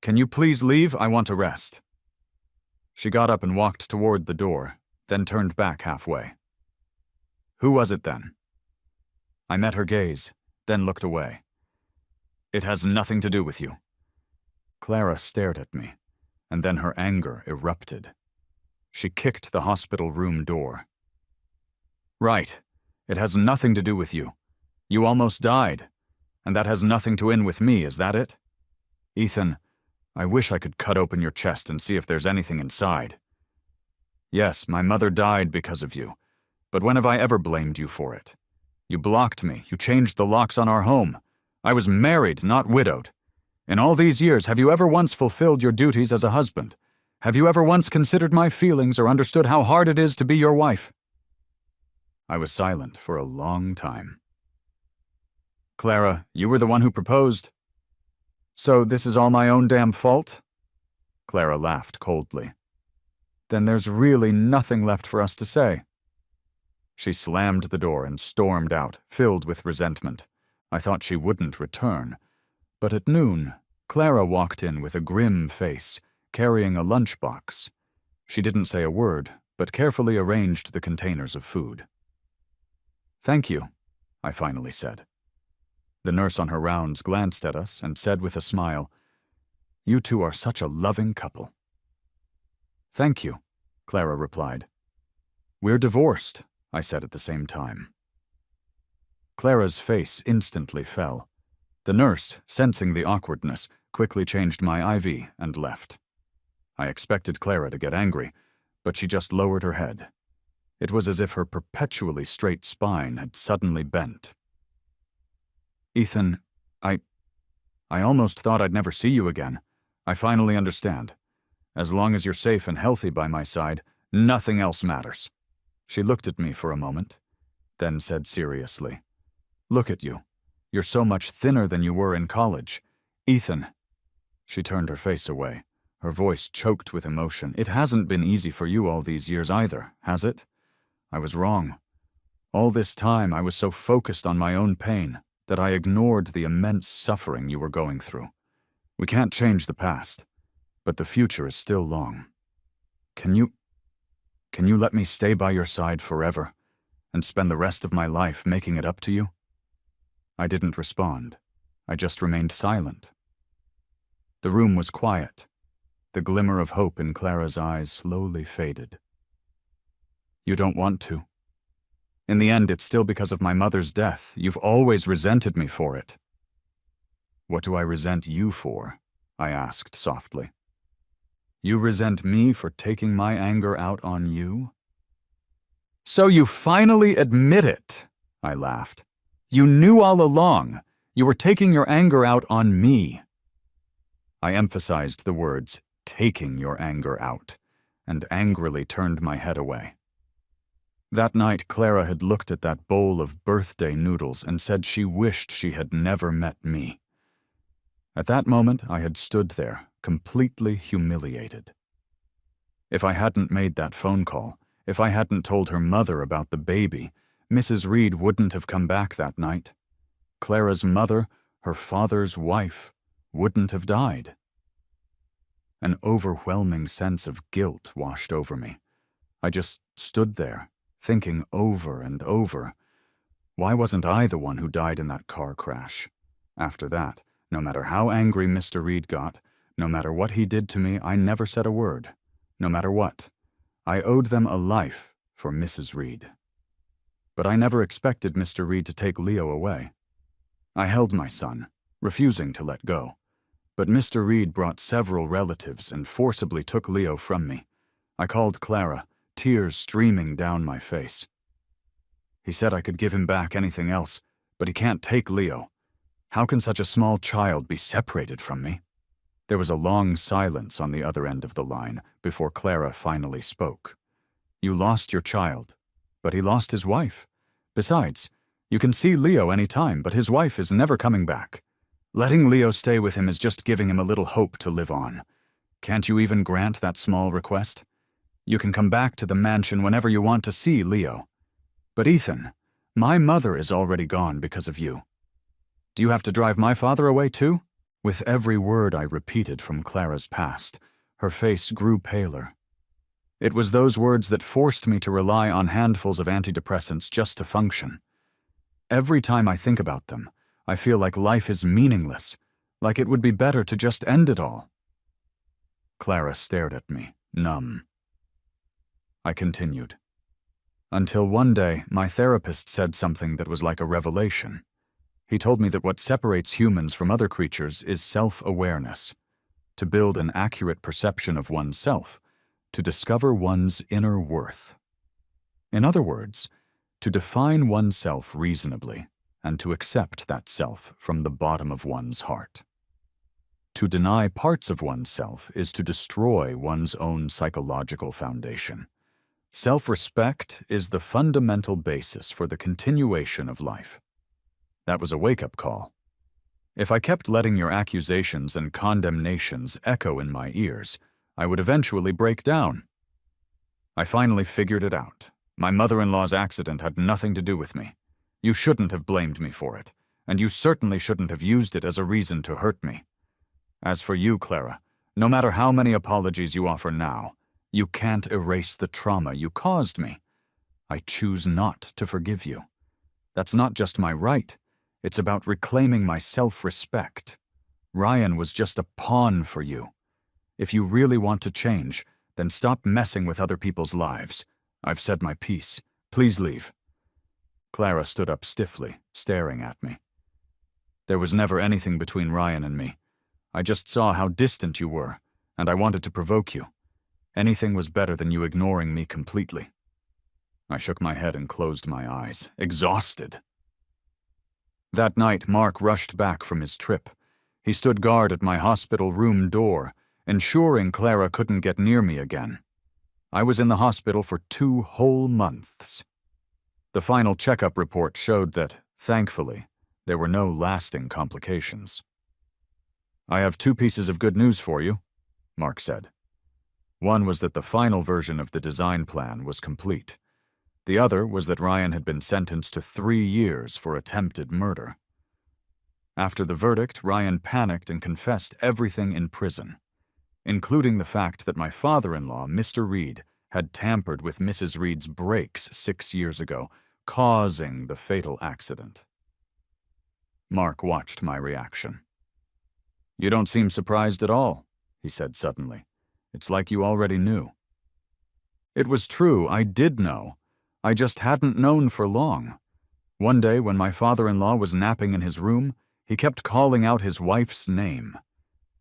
"Can you please leave? I want to rest." She got up and walked toward the door, then turned back halfway. "Who was it then?" I met her gaze, then looked away. "It has nothing to do with you." Clara stared at me, and then her anger erupted. She kicked the hospital room door. "Right. It has nothing to do with you. You almost died, and that has nothing to do with me, is that it? Ethan, I wish I could cut open your chest and see if there's anything inside. Yes, my mother died because of you, but when have I ever blamed you for it? You blocked me, you changed the locks on our home. I was married, not widowed. In all these years, have you ever once fulfilled your duties as a husband? Have you ever once considered my feelings or understood how hard it is to be your wife?" I was silent for a long time. "Clara, you were the one who proposed. So this is all my own damn fault?" Clara laughed coldly. "Then there's really nothing left for us to say." She slammed the door and stormed out, filled with resentment. I thought she wouldn't return. But at noon, Clara walked in with a grim face, carrying a lunchbox. She didn't say a word, but carefully arranged the containers of food. "Thank you," I finally said. The nurse on her rounds glanced at us and said with a smile, "You two are such a loving couple." "Thank you," Clara replied. "We're divorced," I said at the same time. Clara's face instantly fell. The nurse, sensing the awkwardness, quickly changed my IV and left. I expected Clara to get angry, but she just lowered her head. It was as if her perpetually straight spine had suddenly bent. "Ethan, I almost thought I'd never see you again. I finally understand. As long as you're safe and healthy by my side, nothing else matters." She looked at me for a moment, then said seriously, "Look at you. You're so much thinner than you were in college. Ethan." She turned her face away, her voice choked with emotion. "It hasn't been easy for you all these years either, has it? I was wrong. All this time I was so focused on my own pain that I ignored the immense suffering you were going through. We can't change the past, but the future is still long. Can you let me stay by your side forever and spend the rest of my life making it up to you?" I didn't respond. I just remained silent. The room was quiet. The glimmer of hope in Clara's eyes slowly faded. "You don't want to. In the end, it's still because of my mother's death. You've always resented me for it." "What do I resent you for?" I asked softly. "You resent me for taking my anger out on you?" "So you finally admit it," I laughed. "You knew all along. You were taking your anger out on me." I emphasized the words, "taking your anger out," and angrily turned my head away. That night, Clara had looked at that bowl of birthday noodles and said she wished she had never met me. At that moment, I had stood there, completely humiliated. If I hadn't made that phone call, if I hadn't told her mother about the baby, Mrs. Reed wouldn't have come back that night. Clara's mother, her father's wife, wouldn't have died. An overwhelming sense of guilt washed over me. I just stood there, thinking over and over, why wasn't I the one who died in that car crash? After that, no matter how angry Mr. Reed got, no matter what he did to me, I never said a word. No matter what, I owed them a life for Mrs. Reed. But I never expected Mr. Reed to take Leo away. I held my son, refusing to let go. But Mr. Reed brought several relatives and forcibly took Leo from me. I called Clara, tears streaming down my face. He said I could give him back anything else, but he can't take Leo. How can such a small child be separated from me? There was a long silence on the other end of the line before Clara finally spoke. You lost your child, but he lost his wife. Besides, you can see Leo any time, but his wife is never coming back. Letting Leo stay with him is just giving him a little hope to live on. Can't you even grant that small request? You can come back to the mansion whenever you want to see Leo. But Ethan, my mother is already gone because of you. Do you have to drive my father away too? With every word I repeated from Clara's past, her face grew paler. It was those words that forced me to rely on handfuls of antidepressants just to function. Every time I think about them, I feel like life is meaningless, like it would be better to just end it all. Clara stared at me, numb. I continued. Until one day, my therapist said something that was like a revelation. He told me that what separates humans from other creatures is self-awareness, to build an accurate perception of oneself, to discover one's inner worth. In other words, to define oneself reasonably and to accept that self from the bottom of one's heart. To deny parts of oneself is to destroy one's own psychological foundation. Self-respect is the fundamental basis for the continuation of life. That was a wake-up call. If I kept letting your accusations and condemnations echo in my ears, I would eventually break down. I finally figured it out. My mother-in-law's accident had nothing to do with me. You shouldn't have blamed me for it, and you certainly shouldn't have used it as a reason to hurt me. As for you, Clara, no matter how many apologies you offer now, you can't erase the trauma you caused me. I choose not to forgive you. That's not just my right. It's about reclaiming my self-respect. Ryan was just a pawn for you. If you really want to change, then stop messing with other people's lives. I've said my piece. Please leave. Clara stood up stiffly, staring at me. There was never anything between Ryan and me. I just saw how distant you were, and I wanted to provoke you. Anything was better than you ignoring me completely. I shook my head and closed my eyes, exhausted. That night, Mark rushed back from his trip. He stood guard at my hospital room door, ensuring Clara couldn't get near me again. I was in the hospital for 2 whole months. The final checkup report showed that, thankfully, there were no lasting complications. I have 2 pieces of good news for you, Mark said. One was that the final version of the design plan was complete. The other was that Ryan had been sentenced to 3 years for attempted murder. After the verdict, Ryan panicked and confessed everything in prison, including the fact that my father-in-law, Mr. Reed, had tampered with Mrs. Reed's brakes 6 years ago, causing the fatal accident. Mark watched my reaction. You don't seem surprised at all, he said suddenly. It's like you already knew. It was true, I did know. I just hadn't known for long. One day when my father-in-law was napping in his room, he kept calling out his wife's name.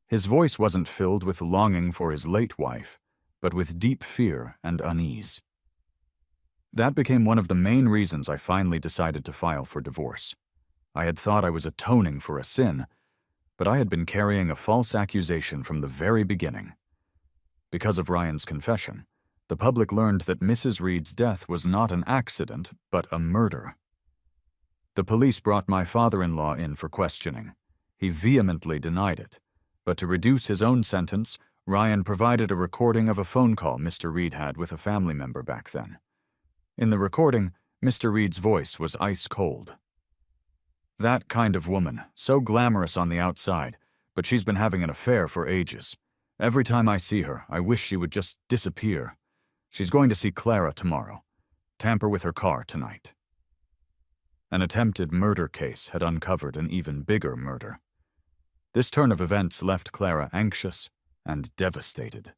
His voice wasn't filled with longing for his late wife, but with deep fear and unease. That became one of the main reasons I finally decided to file for divorce. I had thought I was atoning for a sin, but I had been carrying a false accusation from the very beginning. Because of Ryan's confession, the public learned that Mrs. Reed's death was not an accident, but a murder. The police brought my father-in-law in for questioning. He vehemently denied it, but to reduce his own sentence, Ryan provided a recording of a phone call Mr. Reed had with a family member back then. In the recording, Mr. Reed's voice was ice cold. That kind of woman, so glamorous on the outside, but she's been having an affair for ages. Every time I see her, I wish she would just disappear. She's going to see Clara tomorrow. Tamper with her car tonight. An attempted murder case had uncovered an even bigger murder. This turn of events left Clara anxious and devastated.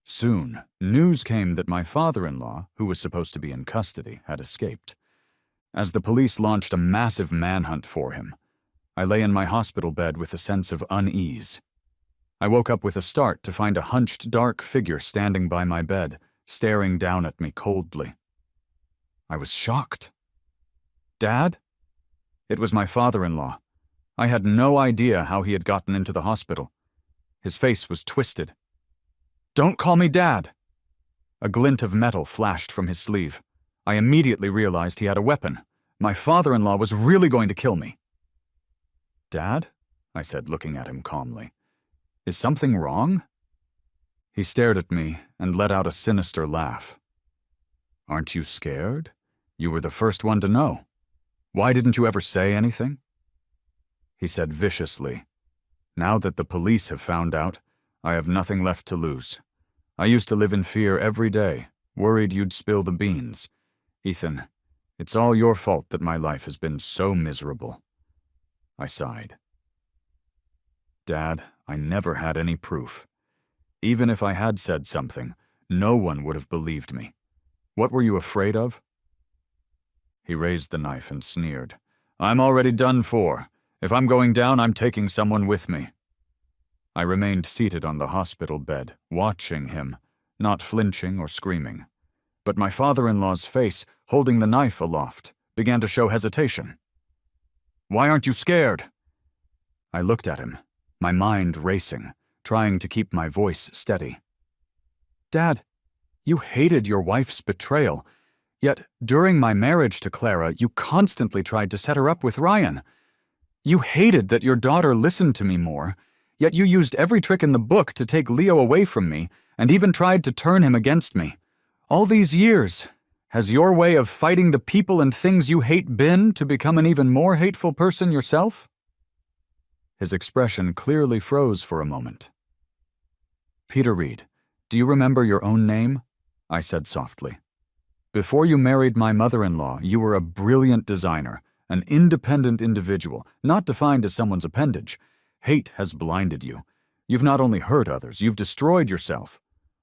Soon, news came that my father-in-law, who was supposed to be in custody, had escaped. As the police launched a massive manhunt for him, I lay in my hospital bed with a sense of unease. I woke up with a start to find a hunched, dark figure standing by my bed, staring down at me coldly. I was shocked. Dad? It was my father-in-law. I had no idea how he had gotten into the hospital. His face was twisted. "Don't call me Dad!" A glint of metal flashed from his sleeve. I immediately realized he had a weapon. My father-in-law was really going to kill me. "Dad?" I said, looking at him calmly. "Is something wrong?" He stared at me and let out a sinister laugh. "Aren't you scared? You were the first one to know. Why didn't you ever say anything?" He said viciously, "Now that the police have found out, I have nothing left to lose. I used to live in fear every day, worried you'd spill the beans. Ethan, it's all your fault that my life has been so miserable." I sighed. "Dad, I never had any proof. Even if I had said something, no one would have believed me. What were you afraid of?" He raised the knife and sneered. "I'm already done for. If I'm going down, I'm taking someone with me." I remained seated on the hospital bed, watching him, not flinching or screaming. But my father-in-law's face, holding the knife aloft, began to show hesitation. "Why aren't you scared?" I looked at him, my mind racing, trying to keep my voice steady. "Dad, you hated your wife's betrayal, yet during my marriage to Clara, you constantly tried to set her up with Ryan. You hated that your daughter listened to me more, yet you used every trick in the book to take Leo away from me and even tried to turn him against me. All these years, has your way of fighting the people and things you hate been to become an even more hateful person yourself?" His expression clearly froze for a moment. "Peter Reed, do you remember your own name?" I said softly. "Before you married my mother-in-law, you were a brilliant designer, an independent individual, not defined as someone's appendage. Hate has blinded you. You've not only hurt others, you've destroyed yourself.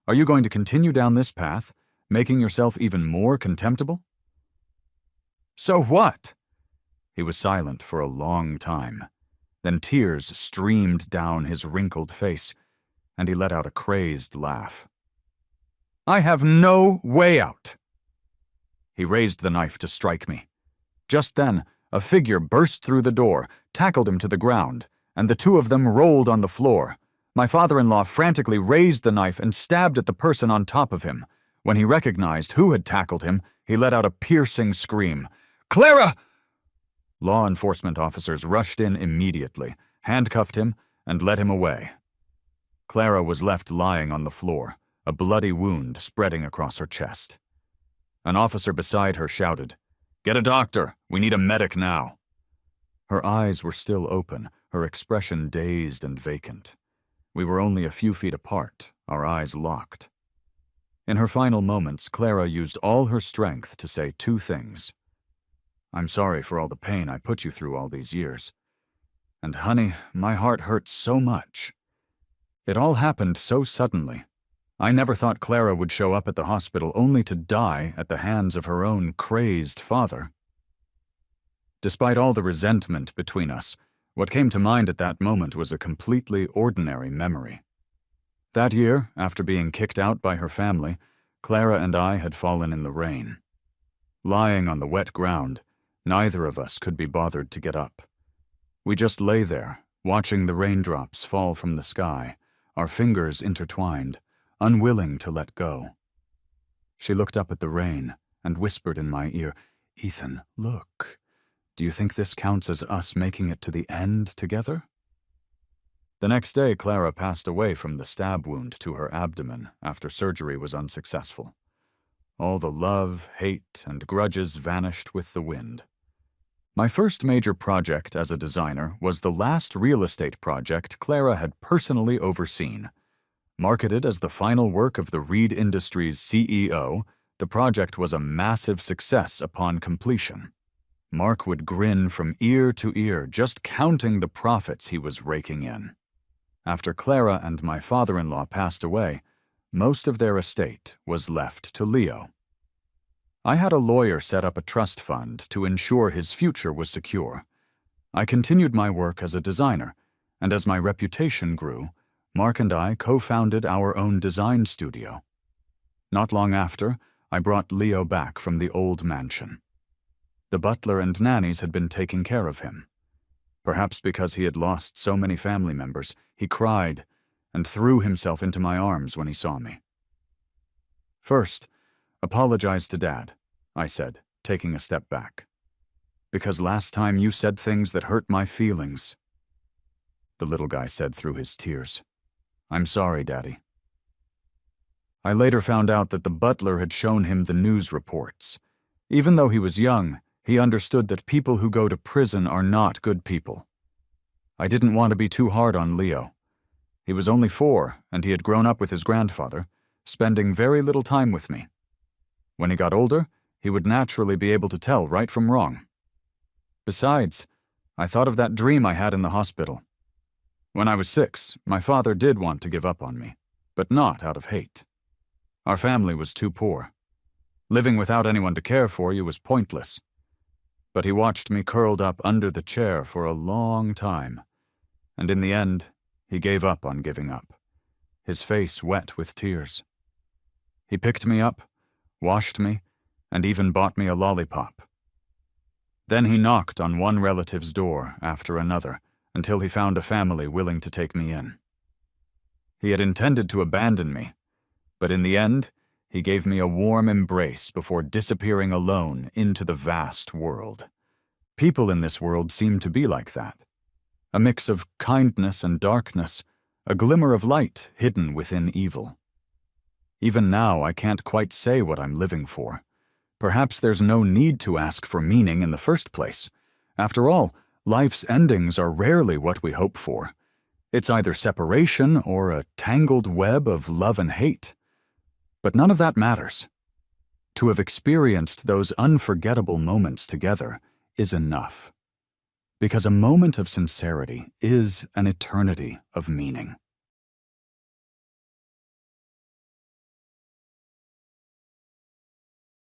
Are you going to continue down this path, making yourself even more contemptible?" "So what?" He was silent for a long time. Then tears streamed down his wrinkled face, and he let out a crazed laugh. "I have no way out." He raised the knife to strike me. Just then, a figure burst through the door, tackled him to the ground, and the two of them rolled on the floor. My father-in-law frantically raised the knife and stabbed at the person on top of him. When he recognized who had tackled him, he let out a piercing scream. "Clara!" Law enforcement officers rushed in immediately, handcuffed him, and led him away. Clara was left lying on the floor, a bloody wound spreading across her chest. An officer beside her shouted, "Get a doctor! We need a medic now!" Her eyes were still open, her expression dazed and vacant. We were only a few feet apart, our eyes locked. In her final moments, Clara used all her strength to say two things. "I'm sorry for all the pain I put you through all these years. And honey, my heart hurts so much. It all happened so suddenly. I never thought Clara would show up at the hospital only to die at the hands of her own crazed father." Despite all the resentment between us, what came to mind at that moment was a completely ordinary memory. That year, after being kicked out by her family, Clara and I had fallen in the rain. Lying on the wet ground, neither of us could be bothered to get up. We just lay there, watching the raindrops fall from the sky, our fingers intertwined, unwilling to let go. She looked up at the rain and whispered in my ear, "Ethan, look. Do you think this counts as us making it to the end together?" The next day, Clara passed away from the stab wound to her abdomen after surgery was unsuccessful. All the love, hate, and grudges vanished with the wind. My first major project as a designer was the last real estate project Clara had personally overseen. Marketed as the final work of the Reed Industries CEO, the project was a massive success upon completion. Mark would grin from ear to ear, just counting the profits he was raking in. After Clara and my father-in-law passed away, most of their estate was left to Leo. I had a lawyer set up a trust fund to ensure his future was secure. I continued my work as a designer, and as my reputation grew, Mark and I co-founded our own design studio. Not long after, I brought Leo back from the old mansion. The butler and nannies had been taking care of him. Perhaps because he had lost so many family members, he cried and threw himself into my arms when he saw me. "First, apologize to Dad," I said, taking a step back. "Because last time you said things that hurt my feelings." The little guy said through his tears, "I'm sorry, Daddy." I later found out that the butler had shown him the news reports. Even though he was young, he understood that people who go to prison are not good people. I didn't want to be too hard on Leo. He was only 4, and he had grown up with his grandfather, spending very little time with me. When he got older, he would naturally be able to tell right from wrong. Besides, I thought of that dream I had in the hospital. When I was 6, my father did want to give up on me, but not out of hate. Our family was too poor. Living without anyone to care for you was pointless. But he watched me curled up under the chair for a long time, and in the end, he gave up on giving up, his face wet with tears. He picked me up, washed me, and even bought me a lollipop. Then he knocked on one relative's door after another until he found a family willing to take me in. He had intended to abandon me, but in the end, he gave me a warm embrace before disappearing alone into the vast world. People in this world seem to be like that. A mix of kindness and darkness, a glimmer of light hidden within evil. Even now, I can't quite say what I'm living for. Perhaps there's no need to ask for meaning in the first place. After all, life's endings are rarely what we hope for. It's either separation or a tangled web of love and hate. But none of that matters. To have experienced those unforgettable moments together is enough. Because a moment of sincerity is an eternity of meaning.